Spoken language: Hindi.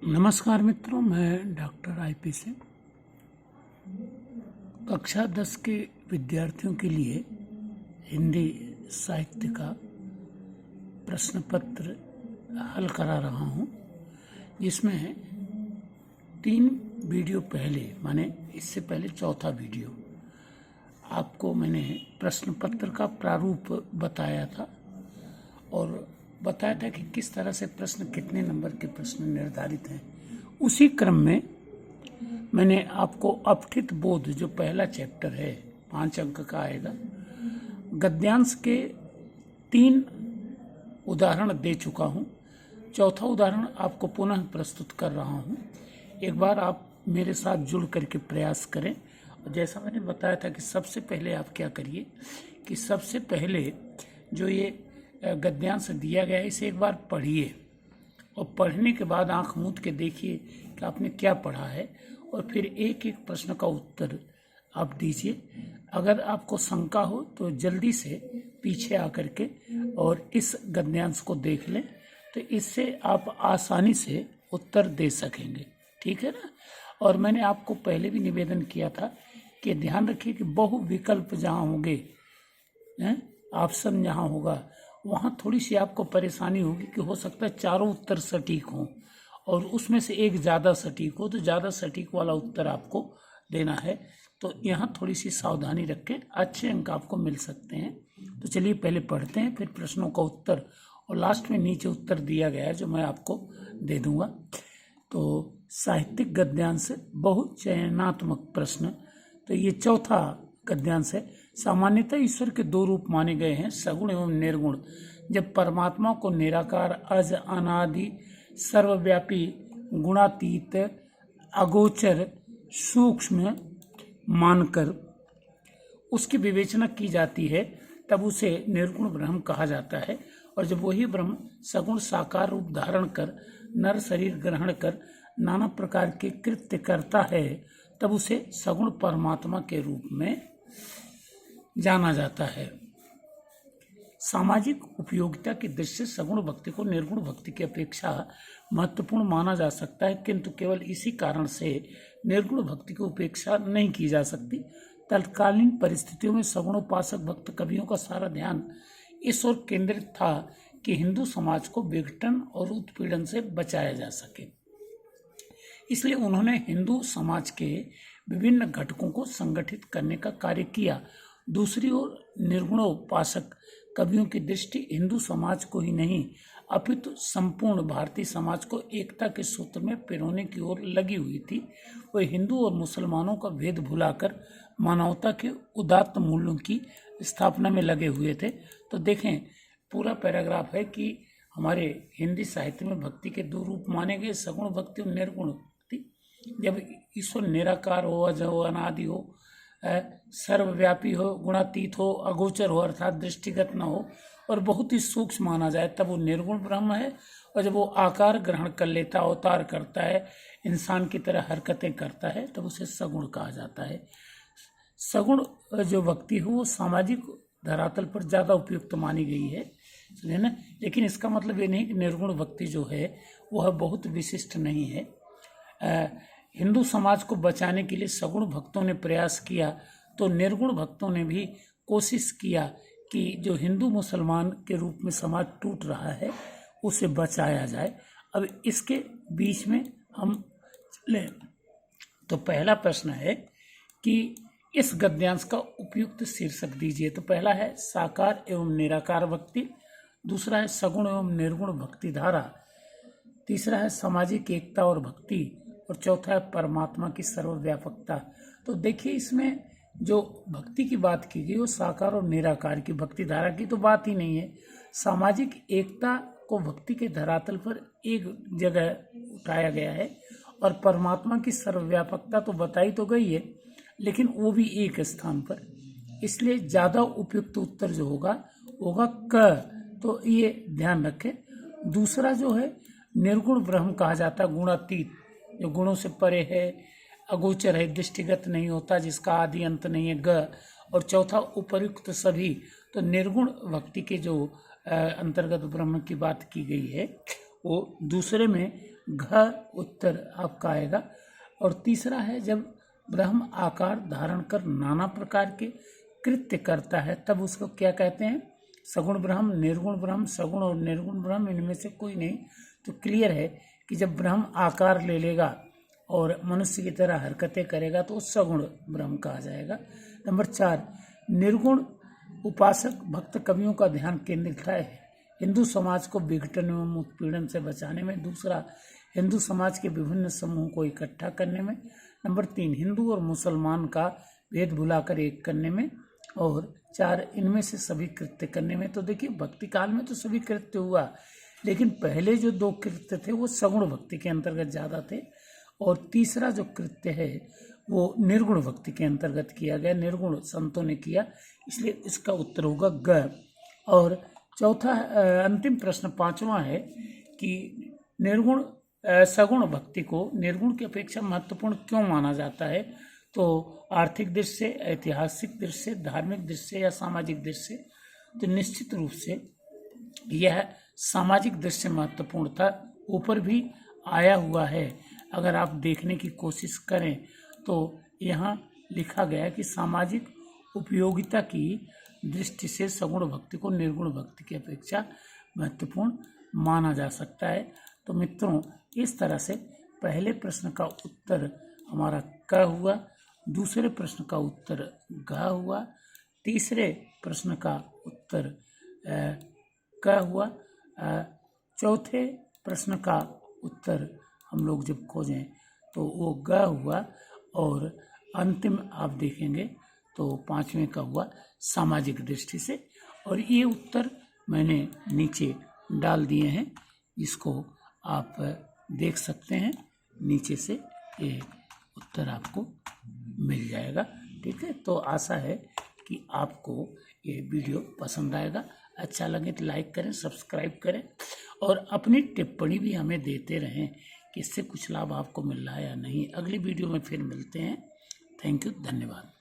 नमस्कार मित्रों, मैं डॉक्टर आईपी सिंह। कक्षा 10 के विद्यार्थियों के लिए हिंदी साहित्य का प्रश्न पत्र हल करा रहा हूं, जिसमें 3 वीडियो पहले, माने इससे पहले चौथा वीडियो, आपको मैंने प्रश्न पत्र का प्रारूप बताया था और बताया था कि किस तरह से प्रश्न, कितने नंबर के प्रश्न निर्धारित हैं। उसी क्रम में मैंने आपको अपठित बोध, जो पहला चैप्टर है, 5 अंक का आएगा, गद्यांश के 3 उदाहरण दे चुका हूं। चौथा उदाहरण आपको पुनः प्रस्तुत कर रहा हूं। एक बार आप मेरे साथ जुड़ करके प्रयास करें। और जैसा मैंने बताया था कि सबसे पहले आप क्या करिए कि सबसे पहले जो ये गद्यांश दिया गया है, इसे एक बार पढ़िए और पढ़ने के बाद आंख मूंद के देखिए कि आपने क्या पढ़ा है, और फिर एक एक प्रश्न का उत्तर आप दीजिए। अगर आपको शंका हो तो जल्दी से पीछे आकर के और इस गद्यांश को देख लें, तो इससे आप आसानी से उत्तर दे सकेंगे। ठीक है ना। और मैंने आपको पहले भी निवेदन किया था कि ध्यान रखिए कि बहु विकल्प जहाँ होंगे, ऑप्शन जहाँ होगा, वहाँ थोड़ी सी आपको परेशानी होगी कि हो सकता है चारों उत्तर सटीक हों और उसमें से एक ज़्यादा सटीक हो, तो ज़्यादा सटीक वाला उत्तर आपको देना है। तो यहाँ थोड़ी सी सावधानी रखें, अच्छे अंक आपको मिल सकते हैं। तो चलिए पहले पढ़ते हैं, फिर प्रश्नों का उत्तर, और लास्ट में नीचे उत्तर दिया गया है जो मैं आपको दे दूंगा। तो साहित्यिक गद्यांश बहुचयनात्मक प्रश्न। तो ये चौथा गद्यांश है। सामान्यतः ईश्वर के 2 रूप माने गए हैं, सगुण एवं निर्गुण। जब परमात्मा को निराकार, अज, अनादि, सर्वव्यापी, गुणातीत, अगोचर, सूक्ष्म मानकर उसकी विवेचना की जाती है, तब उसे निर्गुण ब्रह्म कहा जाता है। और जब वही ब्रह्म सगुण साकार रूप धारण कर, नर शरीर ग्रहण कर नाना प्रकार के कृत्य करता है, तब उसे सगुण परमात्मा के रूप में जाना जाता है। सामाजिक उपयोगिता की दृष्टि से सगुण भक्ति को निर्गुण भक्ति की अपेक्षा महत्वपूर्ण माना जा सकता है, किंतु केवल इसी कारण से निर्गुण भक्ति की उपेक्षा नहीं की जा सकती। तत्कालीन परिस्थितियों में सगुणोपासक भक्त कवियों का सारा ध्यान इस ओर केंद्रित था कि हिंदू समाज को विघटन और उत्पीड़न से बचाया जा सके। इसलिए उन्होंने हिंदू समाज के विभिन्न घटकों को संगठित करने का कार्य किया। दूसरी ओर निर्गुणोपासक कवियों की दृष्टि हिंदू समाज को ही नहीं, अपितु संपूर्ण भारतीय समाज को एकता के सूत्र में पिरोने की ओर लगी हुई थी। वे हिंदू और मुसलमानों का भेद भुलाकर मानवता के उदात्त मूल्यों की स्थापना में लगे हुए थे। तो देखें, पूरा पैराग्राफ है कि हमारे हिंदी साहित्य में भक्ति के 2 रूप माने गए, सगुण भक्ति और निर्गुण भक्ति। जब ईश्वर निराकार हो, अज हो, अनादि हो, सर्वव्यापी हो, गुणातीत हो, अगोचर हो, अर्थात दृष्टिगत न हो, और बहुत ही सूक्ष्म माना जाए, तब वो निर्गुण ब्रह्म है। और जब वो आकार ग्रहण कर लेता, अवतार करता है, इंसान की तरह हरकतें करता है, तब उसे सगुण कहा जाता है। सगुण जो भक्ति हो वो सामाजिक धरातल पर ज़्यादा उपयुक्त मानी गई है, समझे ना। लेकिन इसका मतलब ये नहीं कि निर्गुण भक्ति जो है वह बहुत विशिष्ट नहीं है। हिंदू समाज को बचाने के लिए सगुण भक्तों ने प्रयास किया, तो निर्गुण भक्तों ने भी कोशिश किया कि जो हिंदू मुसलमान के रूप में समाज टूट रहा है उसे बचाया जाए। अब इसके बीच में हम चलें तो पहला प्रश्न है कि इस गद्यांश का उपयुक्त शीर्षक दीजिए। तो पहला है साकार एवं निराकार भक्ति, दूसरा है सगुण एवं निर्गुण भक्ति धारा, तीसरा है सामाजिक एकता और भक्ति, और चौथा है परमात्मा की सर्वव्यापकता। तो देखिए, इसमें जो भक्ति की बात की गई वो साकार और निराकार की भक्ति धारा की तो बात ही नहीं है। सामाजिक एकता को भक्ति के धरातल पर एक जगह उठाया गया है, और परमात्मा की सर्वव्यापकता तो बताई तो गई है, लेकिन वो भी एक स्थान पर। इसलिए ज़्यादा उपयुक्त उत्तर जो होगा क। तो ये ध्यान रखें। दूसरा जो है निर्गुण ब्रह्म कहा जाता है, गुणातीत, जो गुणों से परे है, अगोचर है, दृष्टिगत नहीं होता, जिसका आदि अंत नहीं है, ग। और चौथा उपर्युक्त सभी। तो निर्गुण भक्ति के जो अंतर्गत ब्रह्म की बात की गई है, वो दूसरे में घ उत्तर आपका आएगा। और तीसरा है जब ब्रह्म आकार धारण कर नाना प्रकार के कृत्य करता है तब उसको क्या कहते हैं? सगुण ब्रह्म, निर्गुण ब्रह्म, सगुण और निर्गुण ब्रह्म इनमें से कोई नहीं। तो क्लियर है कि जब ब्रह्म आकार ले लेगा और मनुष्य की तरह हरकतें करेगा तो सगुण ब्रह्म कहा जाएगा। नंबर 4, निर्गुण उपासक भक्त कवियों का ध्यान केंद्रित है हिंदू समाज को विघटन एवं उत्पीड़न से बचाने में। दूसरा, हिंदू समाज के विभिन्न समूहों को इकट्ठा करने में। नंबर 3, हिंदू और मुसलमान का भेद भुलाकर एक करने में। और 4, इनमें से सभी कृत्य करने में। तो देखिए भक्ति काल में तो सभी कृत्य हुआ, लेकिन पहले जो 2 कृत्य थे वो सगुण भक्ति के अंतर्गत ज़्यादा थे, और तीसरा जो कृत्य है वो निर्गुण भक्ति के अंतर्गत किया गया, निर्गुण संतों ने किया, इसलिए इसका उत्तर होगा ग। और चौथा अंतिम प्रश्न 5वां है कि निर्गुण सगुण भक्ति को निर्गुण की अपेक्षा महत्वपूर्ण क्यों माना जाता है? तो आर्थिक दृष्टि से, ऐतिहासिक दृष्टि से, धार्मिक दृष्टि से या सामाजिक दृष्टि से? तो निश्चित रूप से यह सामाजिक दृष्टि से महत्वपूर्ण था। ऊपर भी आया हुआ है, अगर आप देखने की कोशिश करें तो यहाँ लिखा गया कि सामाजिक उपयोगिता की दृष्टि से सगुण भक्ति को निर्गुण भक्ति की अपेक्षा महत्वपूर्ण माना जा सकता है। तो मित्रों, इस तरह से पहले प्रश्न का उत्तर हमारा क हुआ, दूसरे प्रश्न का उत्तर घ हुआ, तीसरे प्रश्न का उत्तर क हुआ, चौथे प्रश्न का उत्तर हम लोग जब खोजें तो वो ग हुआ, और अंतिम आप देखेंगे तो 5वें का हुआ सामाजिक दृष्टि से। और ये उत्तर मैंने नीचे डाल दिए हैं, इसको आप देख सकते हैं, नीचे से ये उत्तर आपको मिल जाएगा। ठीक है, तो आशा है कि आपको ये वीडियो पसंद आएगा। अच्छा लगे तो लाइक करें, सब्सक्राइब करें, और अपनी टिप्पणी भी हमें देते रहें कि इससे कुछ लाभ आपको मिल रहा है या नहीं। अगली वीडियो में फिर मिलते हैं। थैंक यू, धन्यवाद।